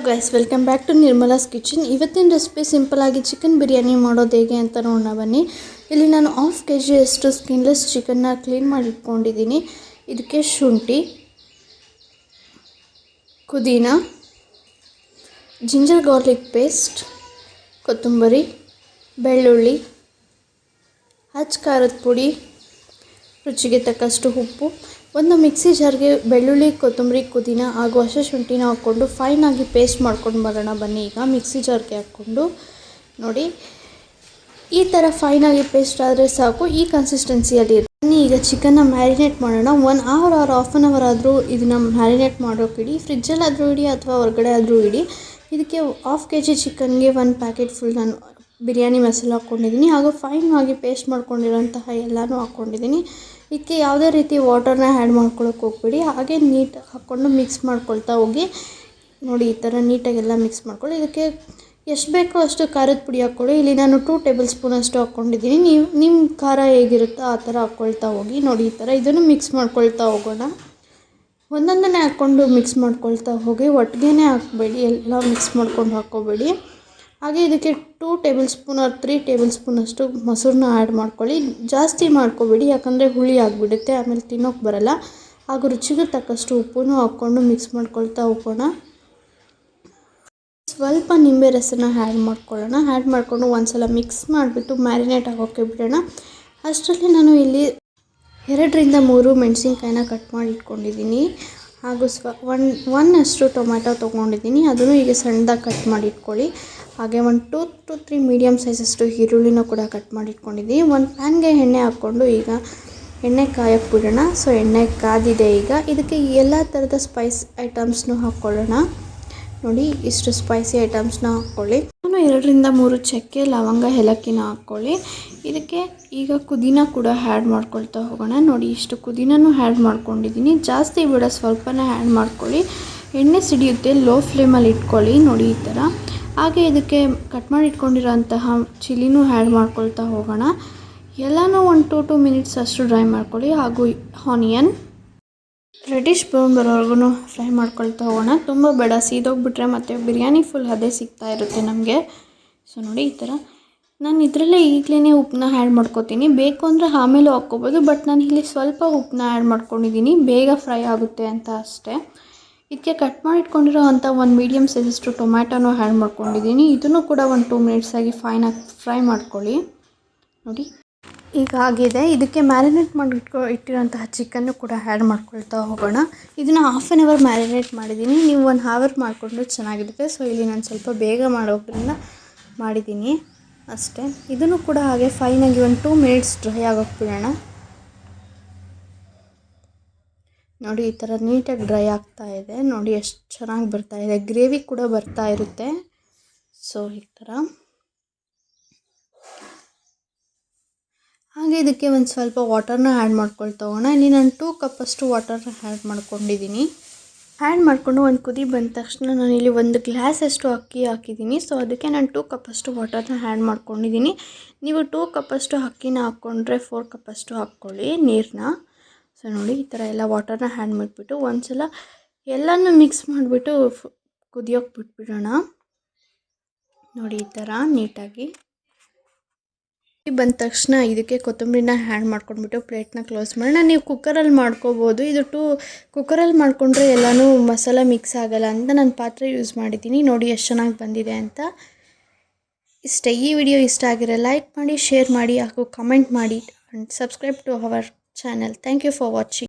Guys welcome back to Nirmala's kitchen. ಇವತ್ತಿನ recipe simple ಆಗಿ chicken biryani ಮಾಡೋದು ಹೇಗೆ ಅಂತ ನೋಡೋಣ ಬನ್ನಿ. ಇಲ್ಲಿ ನಾನು 1/2 kg ಅಷ್ಟು ಸ್ಕಿನ್ಲೆಸ್ ಚಿಕನ್ನ ಕ್ಲೀನ್ ಮಾಡಿ ಇಟ್ಕೊಂಡಿದ್ದೀನಿ. ಇದಕ್ಕೆ ಶುಂಠಿ, ಪುದೀನ, ಜಿಂಜರ್ ಗಾರ್ಲಿಕ್ ಪೇಸ್ಟ್, ಕೊತ್ತಂಬರಿ, ಬೆಳ್ಳುಳ್ಳಿ, ಹಚ್ಚ ಖಾರದ ಪುಡಿ, ರುಚಿಗೆ ತಕ್ಕಷ್ಟು ಉಪ್ಪು, ಒಂದು ಮಿಕ್ಸಿ ಜಾರ್ಗೆ ಬೆಳ್ಳುಳ್ಳಿ, ಕೊತ್ತಂಬರಿ, ಪುದೀನ ಹಾಗೂ ಹಸಿಶುಂಠಿನ ಹಾಕ್ಕೊಂಡು ಫೈನಾಗಿ ಪೇಸ್ಟ್ ಮಾಡ್ಕೊಂಡು ಬರೋಣ ಬನ್ನಿ. ಈಗ ಮಿಕ್ಸಿ ಜಾರ್ಗೆ ಹಾಕ್ಕೊಂಡು ನೋಡಿ, ಈ ಥರ ಫೈನಾಗಿ ಪೇಸ್ಟ್ ಆದರೆ ಸಾಕು. ಈ ಕನ್ಸಿಸ್ಟೆನ್ಸಿಯಲ್ಲಿ ಬನ್ನಿ. ಈಗ ಚಿಕನ್ನ ಮ್ಯಾರಿನೇಟ್ ಮಾಡೋಣ. 1 hour or half an hour ಆದರೂ ಇದನ್ನು ಮ್ಯಾರಿನೇಟ್ ಮಾಡೋಕ್ಕಿಡಿ. ಫ್ರಿಜ್ಜಲ್ಲಾದರೂ ಇಡಿ ಅಥವಾ ಹೊರಗಡೆ ಆದರೂ ಇಡಿ. ಇದಕ್ಕೆ 1/2 kg ಚಿಕನ್ಗೆ 1 ಪ್ಯಾಕೆಟ್ ಫುಲ್ ನಾನು ಬಿರಿಯಾನಿ ಮಸಾಲ ಹಾಕ್ಕೊಂಡಿದ್ದೀನಿ ಹಾಗೂ ಫೈನಾಗಿ ಪೇಸ್ಟ್ ಮಾಡ್ಕೊಂಡಿರೋಂತಹ ಎಲ್ಲನೂ ಹಾಕ್ಕೊಂಡಿದ್ದೀನಿ. ಇದಕ್ಕೆ ಯಾವುದೇ ರೀತಿ ವಾಟರ್ನ ಆ್ಯಡ್ ಮಾಡ್ಕೊಳ್ಳೋಕೆ ಹೋಗ್ಬೇಡಿ. ಹಾಗೆ ನೀಟ್ ಹಾಕ್ಕೊಂಡು ಮಿಕ್ಸ್ ಮಾಡ್ಕೊಳ್ತಾ ಹೋಗಿ. ನೋಡಿ, ಈ ಥರ ನೀಟಾಗೆಲ್ಲ ಮಿಕ್ಸ್ ಮಾಡ್ಕೊಳ್ಳಿ. ಇದಕ್ಕೆ ಎಷ್ಟು ಬೇಕೋ ಅಷ್ಟು ಖಾರದ ಪುಡಿ ಹಾಕ್ಕೊಳ್ಳಿ. ಇಲ್ಲಿ ನಾನು 2 ಟೇಬಲ್ ಸ್ಪೂನ್ ಅಷ್ಟು ಹಾಕ್ಕೊಂಡಿದ್ದೀನಿ. ನೀವು ನಿಮ್ಮ ಖಾರ ಹೇಗಿರುತ್ತೋ ಆ ಥರ ಹಾಕ್ಕೊಳ್ತಾ ಹೋಗಿ. ನೋಡಿ, ಈ ಥರ ಇದನ್ನು ಮಿಕ್ಸ್ ಮಾಡ್ಕೊಳ್ತಾ ಹೋಗೋಣ. ಒಂದೊಂದನ್ನೇ ಹಾಕ್ಕೊಂಡು ಮಿಕ್ಸ್ ಮಾಡ್ಕೊಳ್ತಾ ಹೋಗಿ. ಒಟ್ಟಿಗೆ ಹಾಕಬೇಡಿ, ಎಲ್ಲ ಮಿಕ್ಸ್ ಮಾಡ್ಕೊಂಡು ಹಾಕ್ಕೋಬೇಡಿ. ಹಾಗೆ ಇದಕ್ಕೆ 2 tablespoon or 3 tablespoon ಅಷ್ಟು ಮೊಸರನ್ನ ಆ್ಯಡ್ ಮಾಡ್ಕೊಳ್ಳಿ. ಜಾಸ್ತಿ ಮಾಡ್ಕೋಬೇಡಿ, ಯಾಕಂದರೆ ಹುಳಿ ಆಗಿಬಿಡುತ್ತೆ, ಆಮೇಲೆ ತಿನ್ನೋಕೆ ಬರಲ್ಲ. ಹಾಗೂ ರುಚಿಗೆ ತಕ್ಕಷ್ಟು ಉಪ್ಪನ್ನು ಹಾಕ್ಕೊಂಡು ಮಿಕ್ಸ್ ಮಾಡ್ಕೊಳ್ತಾ ಹೋಗೋಣ. ಸ್ವಲ್ಪ ನಿಂಬೆ ರಸನ ಆ್ಯಡ್ ಮಾಡ್ಕೊಳ್ಳೋಣ. ಆ್ಯಡ್ ಮಾಡಿಕೊಂಡು ಒಂದು ಸಲ ಮಿಕ್ಸ್ ಮಾಡಿಬಿಟ್ಟು ಮ್ಯಾರಿನೇಟ್ ಆಗೋಕ್ಕೆ ಬಿಡೋಣ. ಅಷ್ಟರಲ್ಲಿ ನಾನು ಇಲ್ಲಿ 2 ರಿಂದ 3 ಮೆಣಸಿನ್ಕಾಯಿನ ಕಟ್ ಮಾಡಿ ಇಟ್ಕೊಂಡಿದ್ದೀನಿ. ಹಾಗೂ ಒಂದಷ್ಟು ಟೊಮ್ಯಾಟೊ ತೊಗೊಂಡಿದ್ದೀನಿ, ಅದನ್ನು ಈಗ ಸಣ್ಣದಾಗಿ ಕಟ್ ಮಾಡಿ ಇಟ್ಕೊಳ್ಳಿ. ಹಾಗೆ 1 2 to 3 ಮೀಡಿಯಮ್ ಸೈಜಷ್ಟು ಈರುಳ್ಳಿನೂ ಕೂಡ ಕಟ್ ಮಾಡಿ ಇಟ್ಕೊಂಡಿದ್ದೀನಿ. ಒಂದು ಪ್ಯಾನ್ಗೆ ಎಣ್ಣೆ ಹಾಕ್ಕೊಂಡು ಈಗ ಎಣ್ಣೆ ಕಾಯಕ್ಕೆ ಬಿಡೋಣ. ಸೊ ಎಣ್ಣೆ ಕಾದಿದೆ. ಈಗ ಇದಕ್ಕೆ ಎಲ್ಲ ಥರದ ಸ್ಪೈಸ್ ಐಟಮ್ಸ್ನೂ ಹಾಕ್ಕೊಳ್ಳೋಣ. ನೋಡಿ, ಇಷ್ಟು ಸ್ಪೈಸಿ ಐಟಮ್ಸ್ನ ಹಾಕ್ಕೊಳ್ಳಿ. ನಾನು 2 ರಿಂದ 3 ಚಕ್ಕೆ, ಲವಂಗ, ಏಲಕ್ಕಿನ ಹಾಕ್ಕೊಳ್ಳಿ. ಇದಕ್ಕೆ ಈಗ ಪುದೀನ ಕೂಡ ಆ್ಯಡ್ ಮಾಡ್ಕೊಳ್ತಾ ಹೋಗೋಣ. ನೋಡಿ, ಇಷ್ಟು ಪುದೀನೂ ಆ್ಯಡ್ ಮಾಡ್ಕೊಂಡಿದ್ದೀನಿ. ಜಾಸ್ತಿ ಬೇಡ, ಸ್ವಲ್ಪನೇ ಆ್ಯಡ್ ಮಾಡ್ಕೊಳ್ಳಿ. ಎಣ್ಣೆ ಸಿಡಿಯುತ್ತೆ, ಲೋ ಫ್ಲೇಮಲ್ಲಿ ಇಟ್ಕೊಳ್ಳಿ. ನೋಡಿ, ಈ ಥರ. ಹಾಗೆ ಇದಕ್ಕೆ ಕಟ್ ಮಾಡಿ ಇಟ್ಕೊಂಡಿರೋಂತಹ ಚಿಲ್ಲಿನೂ ಆ್ಯಡ್ ಮಾಡ್ಕೊಳ್ತಾ ಹೋಗೋಣ. ಎಲ್ಲನೂ 1 to 2 ಮಿನಿಟ್ಸ್ ಅಷ್ಟು ಡ್ರೈ ಮಾಡ್ಕೊಳ್ಳಿ. ಹಾಗೂ ಆನಿಯನ್ ರೆಡಿಶ್ ಬ್ರೌನ್ ಬರೋವರೆಗೂ ಫ್ರೈ ಮಾಡ್ಕೊಳ್ತಾ ಹೋಗೋಣ. ತುಂಬ ಬೇಡ, ಸೀದೋಗ್ಬಿಟ್ರೆ ಮತ್ತು ಬಿರಿಯಾನಿ ಫುಲ್ ಅದೇ ಸಿಗ್ತಾ ಇರುತ್ತೆ ನಮಗೆ. ಸೊ ನೋಡಿ, ಈ ಥರ. ನಾನು ಇದರಲ್ಲೇ ಈಗಲೇ ಉಪ್ಪನ್ನ ಆ್ಯಡ್ ಮಾಡ್ಕೊತೀನಿ. ಬೇಕು ಅಂದರೆ ಆಮೇಲೆ ಹಾಕ್ಕೋಬೋದು, ಬಟ್ ನಾನು ಇಲ್ಲಿ ಸ್ವಲ್ಪ ಉಪ್ಪನ್ನ ಆ್ಯಡ್ ಮಾಡ್ಕೊಂಡಿದ್ದೀನಿ, ಬೇಗ ಫ್ರೈ ಆಗುತ್ತೆ ಅಂತ ಅಷ್ಟೇ. ಇದಕ್ಕೆ ಕಟ್ ಮಾಡಿ ಇಟ್ಕೊಂಡಿರೋ ಅಂಥ 1 ಮೀಡಿಯಮ್ ಸೈಜಷ್ಟು ಟೊಮ್ಯಾಟೊನೂ ಆ್ಯಡ್ ಮಾಡ್ಕೊಂಡಿದ್ದೀನಿ. ಇದನ್ನು ಕೂಡ 1 2 ಮಿನಿಟ್ಸ್ ಆಗಿ ಫೈನಾಗಿ ಫ್ರೈ ಮಾಡ್ಕೊಳ್ಳಿ. ನೋಡಿ, ಈಗ ಆಗಿದೆ. ಇದಕ್ಕೆ ಮ್ಯಾರಿನೇಟ್ ಮಾಡಿ ಇಟ್ಟಿರೋಂತಹ ಚಿಕನ್ನು ಕೂಡ ಆ್ಯಡ್ ಮಾಡ್ಕೊಳ್ತಾ ಹೋಗೋಣ. ಇದನ್ನು 1/2 an hour ಮ್ಯಾರಿನೇಟ್ ಮಾಡಿದ್ದೀನಿ. ನೀವು 1 hour ಮಾಡಿಕೊಂಡು ಚೆನ್ನಾಗಿರುತ್ತೆ. ಸೊ ಇಲ್ಲಿ ನಾನು ಸ್ವಲ್ಪ ಬೇಗ ಮಾಡೋದ್ರಿಂದ ಮಾಡಿದ್ದೀನಿ ಅಷ್ಟೇ. ಇದನ್ನು ಕೂಡ ಹಾಗೆ ಫೈನಾಗಿ 1 2 ಮಿನಿಟ್ಸ್ ಡ್ರೈ ಆಗೋಕ್ಕೆ ಬಿಡೋಣ. ನೋಡಿ, ಈ ಥರ ನೀಟಾಗಿ ಡ್ರೈ ಆಗ್ತಾ ಇದೆ. ನೋಡಿ, ಎಷ್ಟು ಚೆನ್ನಾಗಿ ಬರ್ತಾ ಇದೆ. ಗ್ರೇವಿ ಕೂಡ ಬರ್ತಾ ಇರುತ್ತೆ. ಸೊ ಈ ಥರ. ಹಾಗೆ ಇದಕ್ಕೆ ಒಂದು ಸ್ವಲ್ಪ ವಾಟರ್ನ ಆ್ಯಡ್ ಮಾಡ್ಕೊಳ್ತಾ ಹೋಗೋಣ. ಇಲ್ಲಿ ನಾನು 2 ಕಪ್ಪಷ್ಟು ವಾಟರ್ನ ಆ್ಯಡ್ ಮಾಡ್ಕೊಂಡಿದ್ದೀನಿ. ಆ್ಯಡ್ ಮಾಡಿಕೊಂಡು ಒಂದು ಕುದಿ ಬಂದ ತಕ್ಷಣ ನಾನು ಇಲ್ಲಿ 1 ಗ್ಲಾಸಷ್ಟು ಅಕ್ಕಿ ಹಾಕಿದ್ದೀನಿ. ಸೊ ಅದಕ್ಕೆ ನಾನು 2 ಕಪ್ಪಷ್ಟು ವಾಟರ್ನ ಆ್ಯಡ್ ಮಾಡ್ಕೊಂಡಿದ್ದೀನಿ. ನೀವು 2 ಕಪ್ಪಷ್ಟು ಅಕ್ಕಿನ ಹಾಕ್ಕೊಂಡ್ರೆ 4 ಕಪ್ಪಷ್ಟು ಹಾಕ್ಕೊಳ್ಳಿ ನೀರನ್ನ. ಸೊ ನೋಡಿ, ಈ ಥರ ಎಲ್ಲ ವಾಟರ್ನ ಆ್ಯಡ್ ಮಾಡಿಬಿಟ್ಟು ಒಂದು ಸಲ ಎಲ್ಲನೂ ಮಿಕ್ಸ್ ಮಾಡಿಬಿಟ್ಟು ಕುದಿಯೋಕ್ಕೆ ಬಿಟ್ಬಿಡೋಣ. ನೋಡಿ, ಈ ಥರ ನೀಟಾಗಿ ಬಂದ ತಕ್ಷಣ ಇದಕ್ಕೆ ಕೊತ್ತಂಬರಿನ ಆ್ಯಡ್ ಮಾಡ್ಕೊಂಡ್ಬಿಟ್ಟು ಪ್ಲೇಟ್ನ ಕ್ಲೋಸ್ ಮಾಡೋಣ. ನೀವು ಕುಕ್ಕರಲ್ಲಿ ಮಾಡ್ಕೋಬೋದು. ಇದು ಕುಕ್ಕರಲ್ಲಿ ಮಾಡಿಕೊಂಡ್ರೆ ಎಲ್ಲನೂ ಮಸಾಲ ಮಿಕ್ಸ್ ಆಗೋಲ್ಲ ಅಂತ ನಾನು ಪಾತ್ರೆ ಯೂಸ್ ಮಾಡಿದ್ದೀನಿ. ನೋಡಿ ಎಷ್ಟು ಚೆನ್ನಾಗಿ ಬಂದಿದೆ ಅಂತ. ಇಷ್ಟೇ. ಈ ವಿಡಿಯೋ ಇಷ್ಟ ಆಗಿರೋ ಲೈಕ್ ಮಾಡಿ, ಶೇರ್ ಮಾಡಿ ಹಾಗೂ ಕಮೆಂಟ್ ಮಾಡಿ. And subscribe to our channel. Thank you for watching.